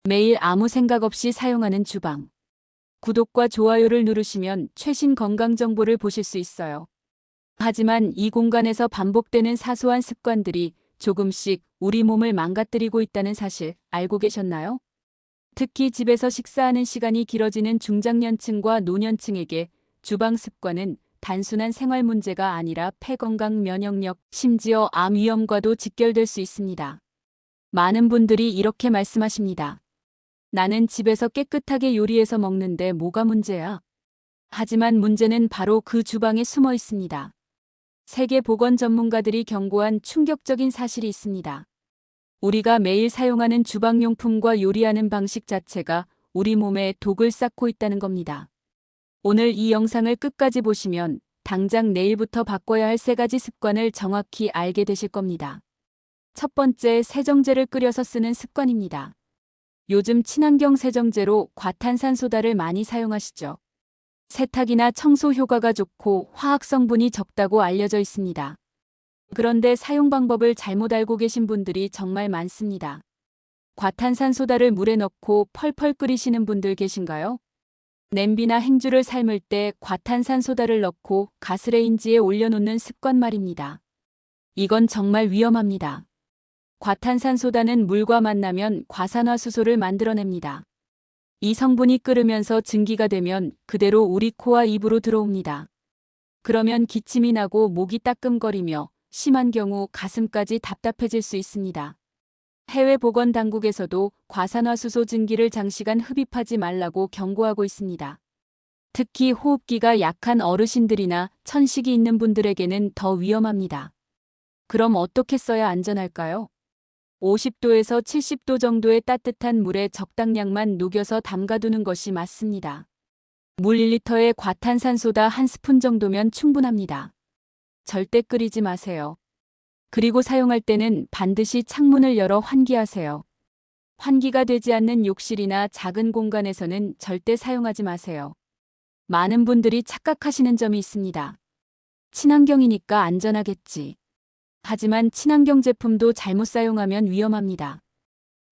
매일 아무 생각 없이 사용하는 주방. 구독과 좋아요를 누르시면 최신 건강 정보를 보실 수 있어요. 하지만 이 공간에서 반복되는 사소한 습관들이 조금씩 우리 몸을 망가뜨리고 있다는 사실 알고 계셨나요? 특히 집에서 식사하는 시간이 길어지는 중장년층과 노년층에게 주방 습관은 단순한 생활 문제가 아니라 폐 건강, 면역력, 심지어 암 위험과도 직결될 수 있습니다. 많은 분들이 이렇게 말씀하십니다. 나는 집에서 깨끗하게 요리해서 먹는데 뭐가 문제야? 하지만 문제는 바로 그 주방에 숨어 있습니다. 세계 보건 전문가들이 경고한 충격적인 사실이 있습니다. 우리가 매일 사용하는 주방용품과 요리하는 방식 자체가 우리 몸에 독을 쌓고 있다는 겁니다. 오늘 이 영상을 끝까지 보시면 당장 내일부터 바꿔야 할 3가지 습관을 정확히 알게 되실 겁니다. 첫 번째, 세정제를 끓여서 쓰는 습관입니다. 요즘 친환경 세정제로 과탄산소다를 많이 사용하시죠. 세탁이나 청소 효과가 좋고 화학 성분이 적다고 알려져 있습니다. 그런데 사용 방법을 잘못 알고 계신 분들이 정말 많습니다. 과탄산소다를 물에 넣고 펄펄 끓이시는 분들 계신가요? 냄비나 행주를 삶을 때 과탄산소다를 넣고 가스레인지에 올려놓는 습관 말입니다. 이건 정말 위험합니다. 과탄산소다는 물과 만나면 과산화수소를 만들어냅니다. 이 성분이 끓으면서 증기가 되면 그대로 우리 코와 입으로 들어옵니다. 그러면 기침이 나고 목이 따끔거리며 심한 경우 가슴까지 답답해질 수 있습니다. 해외 보건 당국에서도 과산화수소 증기를 장시간 흡입하지 말라고 경고하고 있습니다. 특히 호흡기가 약한 어르신들이나 천식이 있는 분들에게는 더 위험합니다. 그럼 어떻게 써야 안전할까요? 50도에서 70도 정도의 따뜻한 물에 적당량만 녹여서 담가두는 것이 맞습니다. 물 1리터에 과탄산소다 1스푼 정도면 충분합니다. 절대 끓이지 마세요. 그리고 사용할 때는 반드시 창문을 열어 환기하세요. 환기가 되지 않는 욕실이나 작은 공간에서는 절대 사용하지 마세요. 많은 분들이 착각하시는 점이 있습니다. 친환경이니까 안전하겠지. 하지만 친환경 제품도 잘못 사용하면 위험합니다.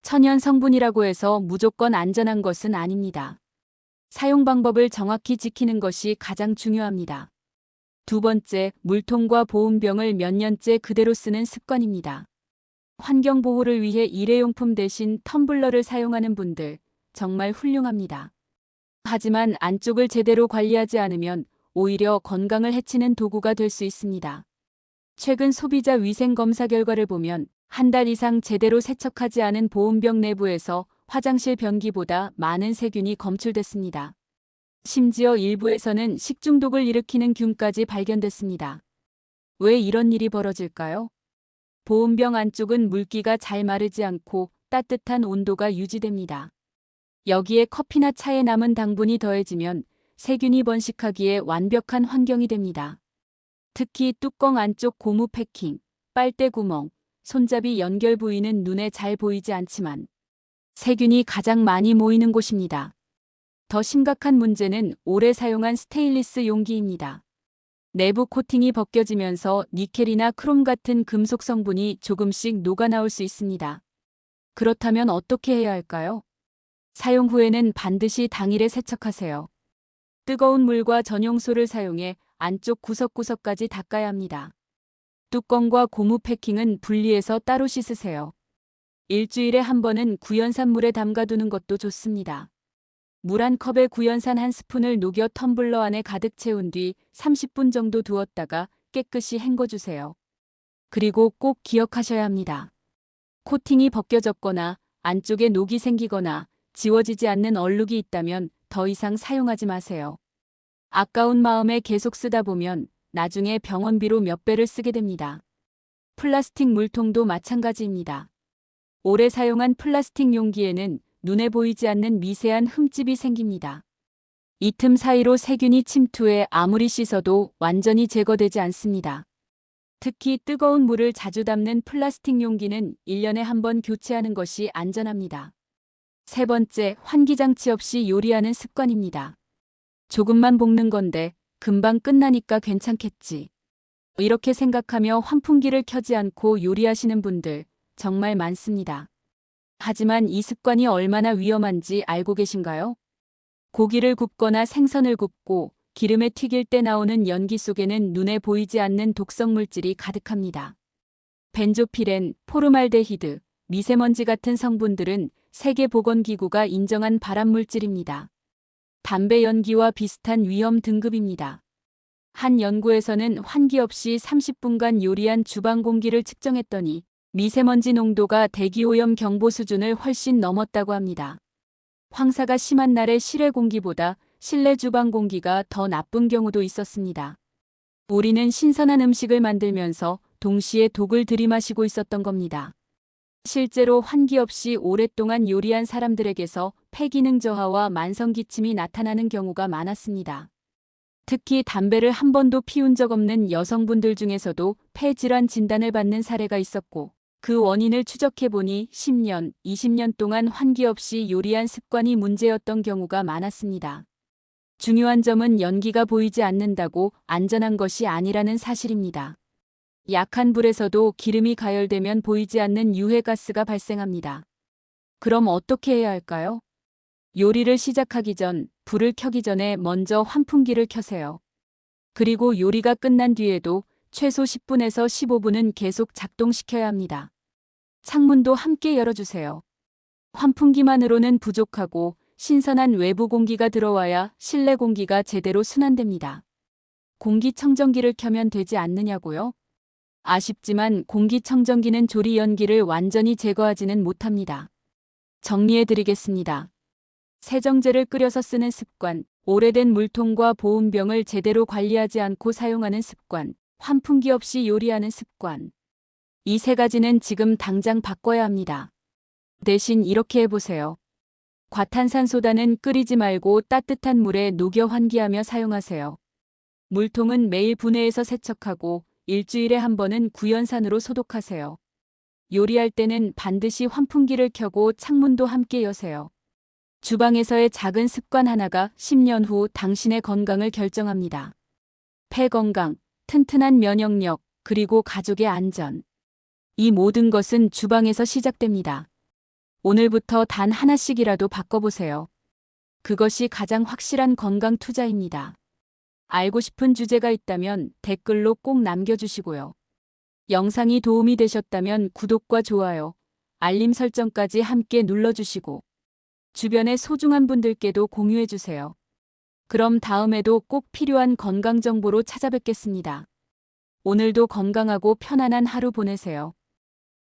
천연 성분이라고 해서 무조건 안전한 것은 아닙니다. 사용 방법을 정확히 지키는 것이 가장 중요합니다. 두 번째, 물통과 보온병을 몇 년째 그대로 쓰는 습관입니다. 환경 보호를 위해 일회용품 대신 텀블러를 사용하는 분들, 정말 훌륭합니다. 하지만 안쪽을 제대로 관리하지 않으면 오히려 건강을 해치는 도구가 될 수 있습니다. 최근 소비자 위생 검사 결과를 보면 한 달 이상 제대로 세척하지 않은 보온병 내부에서 화장실 변기보다 많은 세균이 검출됐습니다. 심지어 일부에서는 식중독을 일으키는 균까지 발견됐습니다. 왜 이런 일이 벌어질까요? 보온병 안쪽은 물기가 잘 마르지 않고 따뜻한 온도가 유지됩니다. 여기에 커피나 차에 남은 당분이 더해지면 세균이 번식하기에 완벽한 환경이 됩니다. 특히 뚜껑 안쪽 고무 패킹, 빨대 구멍, 손잡이 연결 부위는 눈에 잘 보이지 않지만 세균이 가장 많이 모이는 곳입니다. 더 심각한 문제는 오래 사용한 스테인리스 용기입니다. 내부 코팅이 벗겨지면서 니켈이나 크롬 같은 금속 성분이 조금씩 녹아나올 수 있습니다. 그렇다면 어떻게 해야 할까요? 사용 후에는 반드시 당일에 세척하세요. 뜨거운 물과 전용소를 사용해 안쪽 구석구석까지 닦아야 합니다. 뚜껑과 고무 패킹은 분리해서 따로 씻으세요. 일주일에 한 번은 구연산 물에 담가두는 것도 좋습니다. 물 한 컵에 구연산 1스푼을 녹여 텀블러 안에 가득 채운 뒤 30분 정도 두었다가 깨끗이 헹궈주세요. 그리고 꼭 기억하셔야 합니다. 코팅이 벗겨졌거나 안쪽에 녹이 생기거나 지워지지 않는 얼룩이 있다면 더 이상 사용하지 마세요. 아까운 마음에 계속 쓰다 보면 나중에 병원비로 몇 배를 쓰게 됩니다. 플라스틱 물통도 마찬가지입니다. 오래 사용한 플라스틱 용기에는 눈에 보이지 않는 미세한 흠집이 생깁니다. 이 틈 사이로 세균이 침투해 아무리 씻어도 완전히 제거되지 않습니다. 특히 뜨거운 물을 자주 담는 플라스틱 용기는 1년에 한 번 교체하는 것이 안전합니다. 세 번째, 환기장치 없이 요리하는 습관입니다. 조금만 볶는 건데 금방 끝나니까 괜찮겠지. 이렇게 생각하며 환풍기를 켜지 않고 요리하시는 분들 정말 많습니다. 하지만 이 습관이 얼마나 위험한지 알고 계신가요? 고기를 굽거나 생선을 굽고 기름에 튀길 때 나오는 연기 속에는 눈에 보이지 않는 독성 물질이 가득합니다. 벤조피렌, 포르말데히드, 미세먼지 같은 성분들은 세계보건기구가 인정한 발암물질입니다. 담배 연기와 비슷한 위험 등급입니다. 한 연구에서는 환기 없이 30분간 요리한 주방 공기를 측정했더니 미세먼지 농도가 대기오염 경보 수준을 훨씬 넘었다고 합니다. 황사가 심한 날의 실외 공기보다 실내 주방 공기가 더 나쁜 경우도 있었습니다. 우리는 신선한 음식을 만들면서 동시에 독을 들이마시고 있었던 겁니다. 실제로 환기 없이 오랫동안 요리한 사람들에게서 폐기능 저하와 만성기침이 나타나는 경우가 많았습니다. 특히 담배를 한 번도 피운 적 없는 여성분들 중에서도 폐질환 진단을 받는 사례가 있었고, 그 원인을 추적해보니 10년, 20년 동안 환기 없이 요리한 습관이 문제였던 경우가 많았습니다. 중요한 점은 연기가 보이지 않는다고 안전한 것이 아니라는 사실입니다. 약한 불에서도 기름이 가열되면 보이지 않는 유해가스가 발생합니다. 그럼 어떻게 해야 할까요? 요리를 시작하기 전, 불을 켜기 전에 먼저 환풍기를 켜세요. 그리고 요리가 끝난 뒤에도 최소 10분에서 15분은 계속 작동시켜야 합니다. 창문도 함께 열어주세요. 환풍기만으로는 부족하고 신선한 외부 공기가 들어와야 실내 공기가 제대로 순환됩니다. 공기청정기를 켜면 되지 않느냐고요? 아쉽지만 공기청정기는 조리 연기를 완전히 제거하지는 못합니다. 정리해드리겠습니다. 세정제를 끓여서 쓰는 습관, 오래된 물통과 보온병을 제대로 관리하지 않고 사용하는 습관, 환풍기 없이 요리하는 습관. 이 세 가지는 지금 당장 바꿔야 합니다. 대신 이렇게 해보세요. 과탄산소다는 끓이지 말고 따뜻한 물에 녹여 환기하며 사용하세요. 물통은 매일 분해해서 세척하고 일주일에 한 번은 구연산으로 소독하세요. 요리할 때는 반드시 환풍기를 켜고 창문도 함께 여세요. 주방에서의 작은 습관 하나가 10년 후 당신의 건강을 결정합니다. 폐 건강, 튼튼한 면역력, 그리고 가족의 안전. 이 모든 것은 주방에서 시작됩니다. 오늘부터 단 하나씩이라도 바꿔보세요. 그것이 가장 확실한 건강 투자입니다. 알고 싶은 주제가 있다면 댓글로 꼭 남겨주시고요. 영상이 도움이 되셨다면 구독과 좋아요, 알림 설정까지 함께 눌러주시고 주변의 소중한 분들께도 공유해주세요. 그럼 다음에도 꼭 필요한 건강 정보로 찾아뵙겠습니다. 오늘도 건강하고 편안한 하루 보내세요.